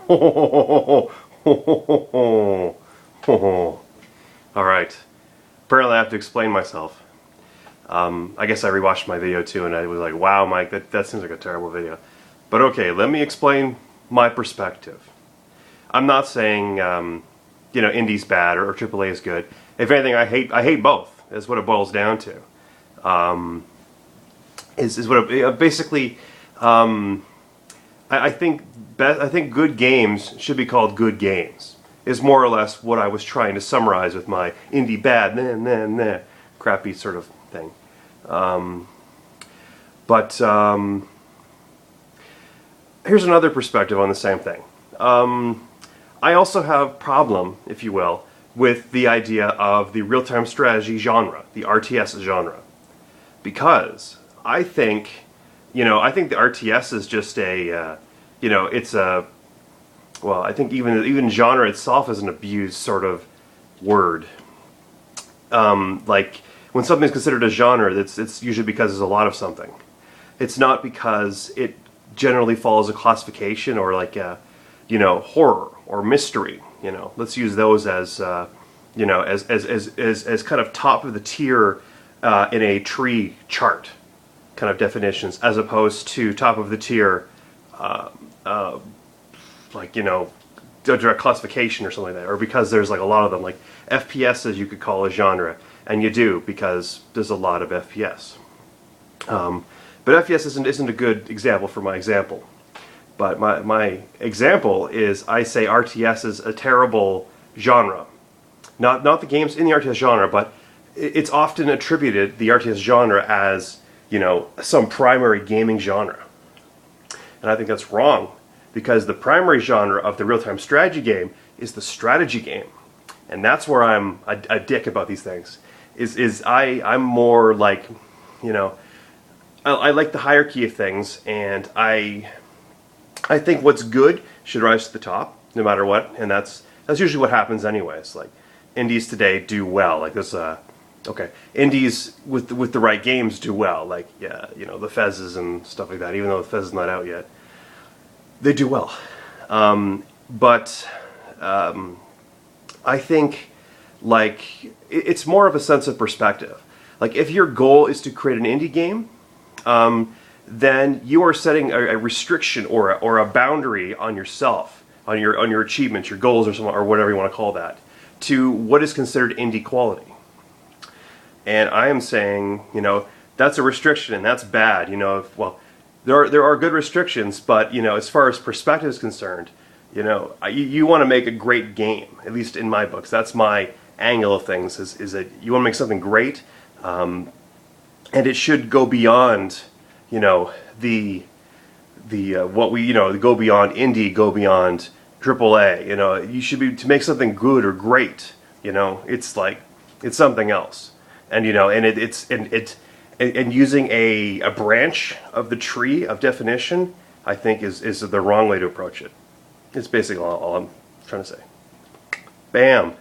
All right. Apparently I have to explain myself. I guess I rewatched my video too and I was like, wow, Mike, that seems like a terrible video. But okay, let me explain my perspective. I'm not saying, indie's bad or AAA is good. If anything, I hate both. Is what it boils down to. Basically, I think good games should be called good games. Is more or less what I was trying to summarize with my indie bad, crappy sort of thing. Here's another perspective on the same thing. I also have problem, if you will, with the idea of the real-time strategy genre, the RTS genre, because I think the RTS is just a, it's a, well, I think even genre itself is an abused sort of word. Like when something's considered a genre, it's usually because there's a lot of something. It's not because it generally follows a classification or like a, horror or mystery. Let's use those as as kind of top of the tier in a tree chart kind of definitions, as opposed to top of the tier direct classification or something like that, or because there's like a lot of them, like FPS as you could call a genre, and you do because there's a lot of FPS. But FPS isn't a good example for my example. But my example is I say RTS is a terrible genre. Not the games in the RTS genre, but it's often attributed, the RTS genre, as, some primary gaming genre. And I think that's wrong, because the primary genre of the real-time strategy game is the strategy game. And that's where I'm a dick about these things. I'm more like, I like the hierarchy of things, and I think what's good should rise to the top, no matter what, and that's usually what happens anyways. Like, indies today do well. Like this, indies with the right games do well. Like, yeah, the Fezzes and stuff like that. Even though the Fez is not out yet, they do well. I think like it's more of a sense of perspective. Like if your goal is to create an indie game, then you are setting a restriction or a boundary on yourself, on your achievements, your goals, or whatever you want to call that, to what is considered indie quality. And I am saying, that's a restriction, and that's bad. Well, there are good restrictions, but as far as perspective is concerned, you want to make a great game. At least in my books, that's my angle of things. Is that you want to make something great. And it should go beyond, go beyond indie, go beyond AAA. You should be to make something good or great. It's like it's something else, and and using a branch of the tree of definition, I think is the wrong way to approach it. It's basically all I'm trying to say. Bam.